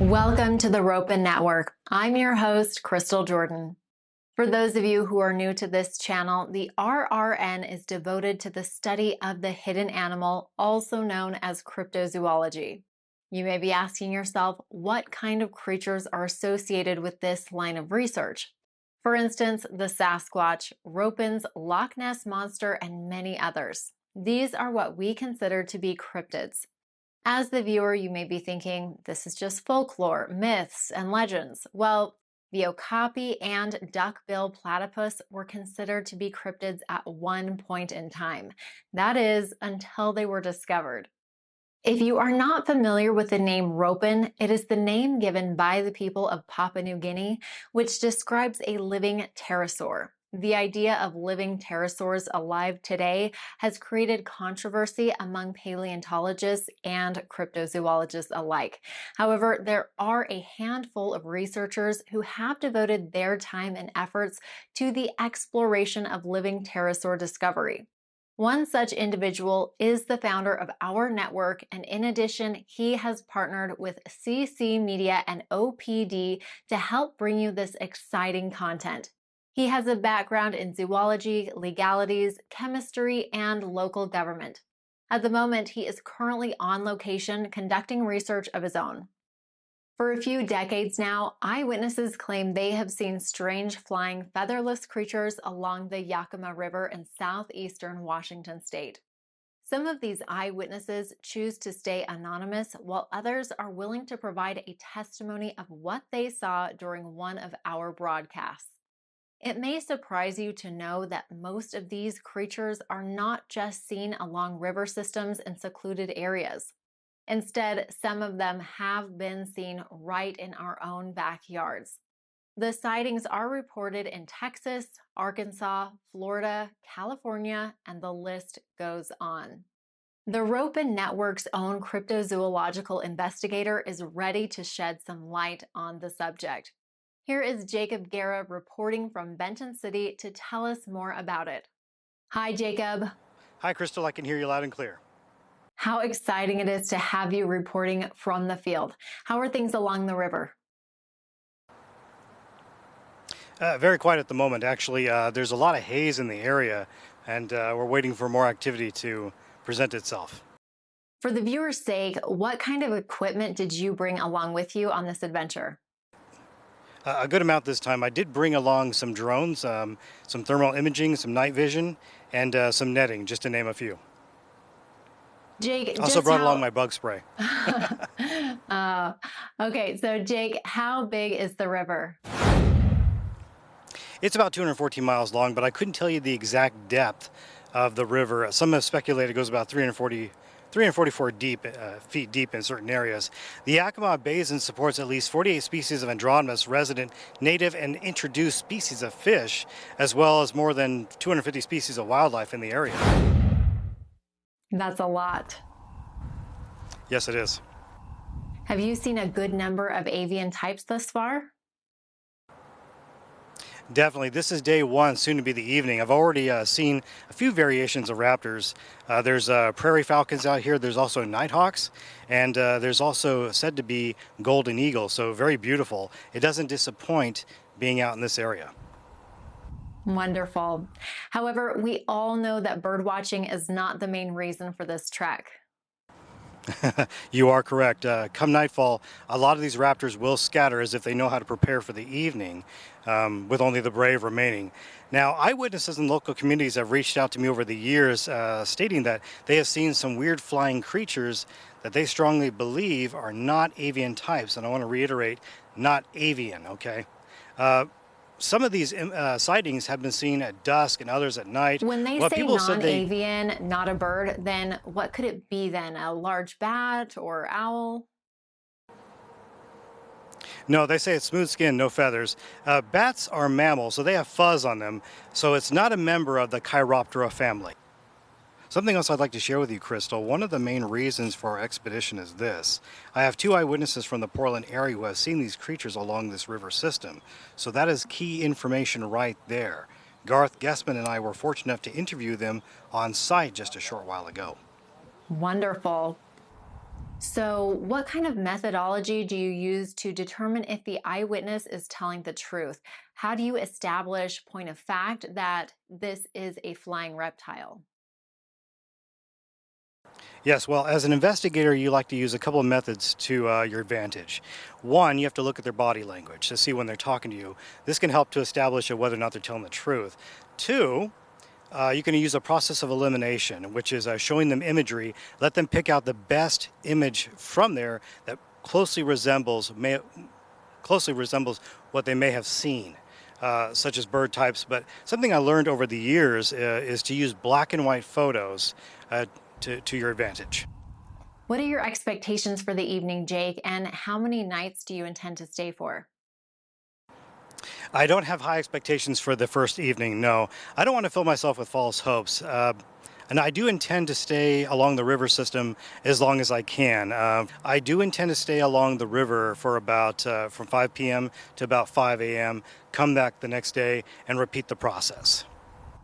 Welcome to the Ropen Network. I'm your host, Crystal Jordan. For those of you who are new to this channel, the RRN is devoted to the study of the hidden animal, also known as cryptozoology. You may be asking yourself, what kind of creatures are associated with this line of research? For instance, the Sasquatch, Ropens, Loch Ness Monster, and many others. These are what we consider to be cryptids. As the viewer, you may be thinking, this is just folklore, myths, and legends. Well, the okapi and duckbill platypus were considered to be cryptids at one point in time. That is, until they were discovered. If you are not familiar with the name Ropen, it is the name given by the people of Papua New Guinea, which describes a living pterosaur. The idea of living pterosaurs alive today has created controversy among paleontologists and cryptozoologists alike. However, there are a handful of researchers who have devoted their time and efforts to the exploration of living pterosaur discovery. One such individual is the founder of our network, and in addition, he has partnered with CCmedia and OPD to help bring you this exciting content. He has a background in zoology, legalities, chemistry, and local government. At the moment, he is currently on location conducting research of his own. For a few decades now, eyewitnesses claim they have seen strange flying featherless creatures along the Yakima River in southeastern Washington state. Some of these eyewitnesses choose to stay anonymous, while others are willing to provide a testimony of what they saw during one of our broadcasts. It may surprise you to know that most of these creatures are not just seen along river systems and secluded areas. Instead, some of them have been seen right in our own backyards. The sightings are reported in Texas, Arkansas, Florida, California, and the list goes on. The Ropen Network's own cryptozoological investigator is ready to shed some light on the subject. Here is Jacob Guerra reporting from Benton City to tell us more about it. Hi, Jacob. Hi, Crystal. I can hear you loud and clear. How exciting it is to have you reporting from the field. How are things along the river? Very quiet at the moment. Actually, there's a lot of haze in the area, and we're waiting for more activity to present itself. For the viewer's sake, what kind of equipment did you bring along with you on this adventure? A good amount this time. I did bring along some drones, some thermal imaging, some night vision, and some netting, just to name a few. Jake, also brought along my bug spray. Okay, so Jake, how big is the river? It's about 214 miles long, but I couldn't tell you the exact depth of the river. Some have speculated it goes about 344 feet deep in certain areas. The Yakima Basin supports at least 48 species of anadromous, resident, native, and introduced species of fish, as well as more than 250 species of wildlife in the area. That's a lot. Yes, it is. Have you seen a good number of avian types thus far? Definitely. This is day one, soon to be the evening. I've already seen a few variations of raptors. There's prairie falcons out here. There's also nighthawks, and there's also said to be golden eagles, so very beautiful. It doesn't disappoint being out in this area. Wonderful. However, we all know that bird watching is not the main reason for this trek. You are correct. Come nightfall, a lot of these raptors will scatter as if they know how to prepare for the evening, with only the brave remaining. Now, eyewitnesses in local communities have reached out to me over the years, stating that they have seen some weird flying creatures that they strongly believe are not avian types. And I want to reiterate, not avian, okay? Some of these sightings have been seen at dusk and others at night. When they say non-avian, not a bird, then what could it be then? A large bat or owl? No, they say it's smooth skin, no feathers. Bats are mammals, so they have fuzz on them. So it's not a member of the Chiroptera family. Something else I'd like to share with you, Crystal. One of the main reasons for our expedition is this. I have 2 eyewitnesses from the Portland area who have seen these creatures along this river system. So that is key information right there. Garth Guessman and I were fortunate enough to interview them on site just a short while ago. Wonderful. So, what kind of methodology do you use to determine if the eyewitness is telling the truth? How do you establish point of fact that this is a flying reptile? Yes, well, as an investigator, you like to use a couple of methods to your advantage. One, you have to look at their body language to see when they're talking to you. This can help to establish whether or not they're telling the truth. Two, you can use a process of elimination, which is showing them imagery. Let them pick out the best image from there that closely resembles what they may have seen, such as bird types. But something I learned over the years is to use black and white photos uh, to your advantage. What are your expectations for the evening, Jake, and how many nights do you intend to stay for? I don't have high expectations for the first evening, no. I don't want to fill myself with false hopes. And I do intend to stay along the river system as long as I can. I do intend to stay along the river for about from 5 p.m. to about 5 a.m., come back the next day, and repeat the process.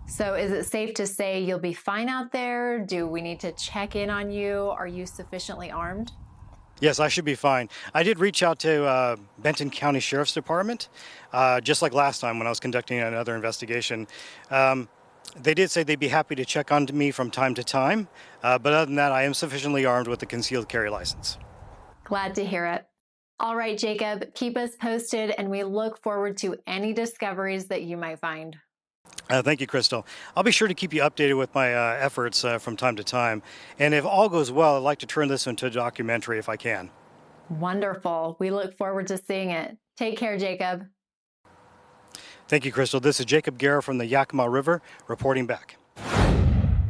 So, is it safe to say you'll be fine out there? Do we need to check in on you? Are you sufficiently armed? Yes, I should be fine. I did reach out to Benton County Sheriff's Department, just like last time when I was conducting another investigation. Um, they did say they'd be happy to check on me from time to time, but other than that, I am sufficiently armed with a concealed carry license. Glad to hear it. All right, Jacob, keep us posted, and we look forward to any discoveries that you might find. Thank you, Crystal. I'll be sure to keep you updated with my efforts from time to time. And if all goes well, I'd like to turn this into a documentary if I can. Wonderful. We look forward to seeing it. Take care, Jacob. Thank you, Crystal. This is Jacob Guerra from the Yakima River reporting back.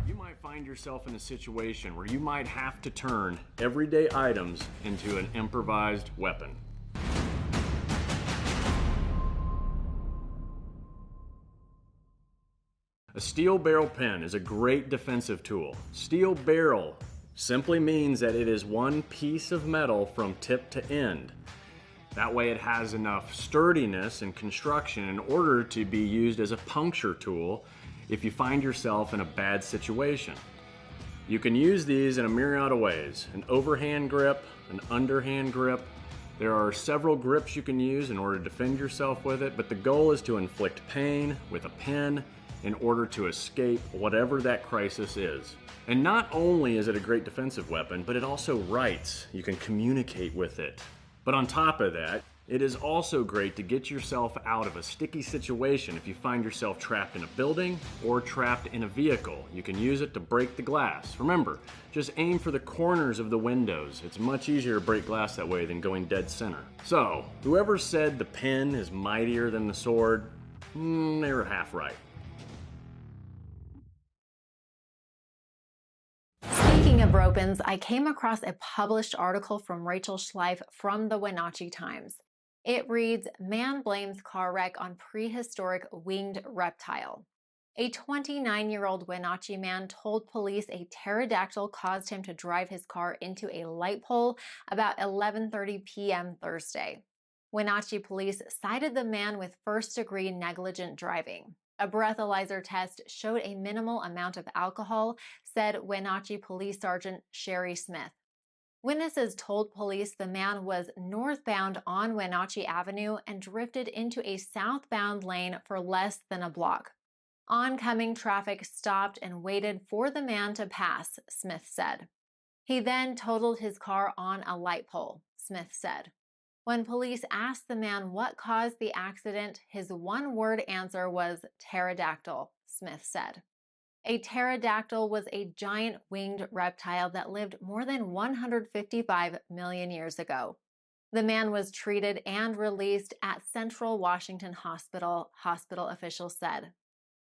You might find yourself in a situation where you might have to turn everyday items into an improvised weapon. A steel barrel pen is a great defensive tool. Steel barrel simply means that it is one piece of metal from tip to end. That way it has enough sturdiness and construction in order to be used as a puncture tool if you find yourself in a bad situation. You can use these in a myriad of ways: an overhand grip, an underhand grip. There are several grips you can use in order to defend yourself with it, but the goal is to inflict pain with a pen in order to escape whatever that crisis is. And not only is it a great defensive weapon, but it also writes. You can communicate with it. But on top of that, it is also great to get yourself out of a sticky situation if you find yourself trapped in a building or trapped in a vehicle. You can use it to break the glass. Remember, just aim for the corners of the windows. It's much easier to break glass that way than going dead center. So, whoever said the pen is mightier than the sword, they were half right. Speaking of Ropens, I came across a published article from Rachel Schleif from the Wenatchee Times. It reads, "Man blames car wreck on prehistoric winged reptile." A 29-year-old Wenatchee man told police a pterodactyl caused him to drive his car into a light pole about 11:30 p.m. Thursday. Wenatchee police cited the man with first-degree negligent driving. A breathalyzer test showed a minimal amount of alcohol, said Wenatchee Police Sergeant Sherry Smith. Witnesses told police the man was northbound on Wenatchee Avenue and drifted into a southbound lane for less than a block. Oncoming traffic stopped and waited for the man to pass, Smith said. He then totaled his car on a light pole, Smith said. When police asked the man what caused the accident, his one-word answer was pterodactyl, Smith said. A pterodactyl was a giant winged reptile that lived more than 155 million years ago. The man was treated and released at Central Washington Hospital, hospital officials said.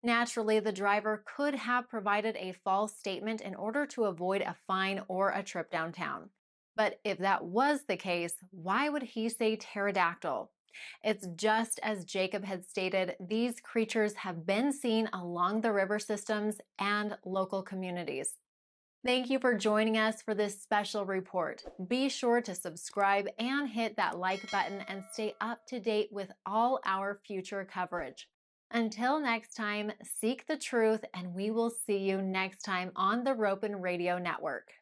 Naturally, the driver could have provided a false statement in order to avoid a fine or a trip downtown. But if that was the case, why would he say pterodactyl? It's just as Jacob had stated, these creatures have been seen along the river systems and local communities. Thank you for joining us for this special report. Be sure to subscribe and hit that like button and stay up to date with all our future coverage. Until next time, seek the truth, and we will see you next time on the Ropen Radio Network.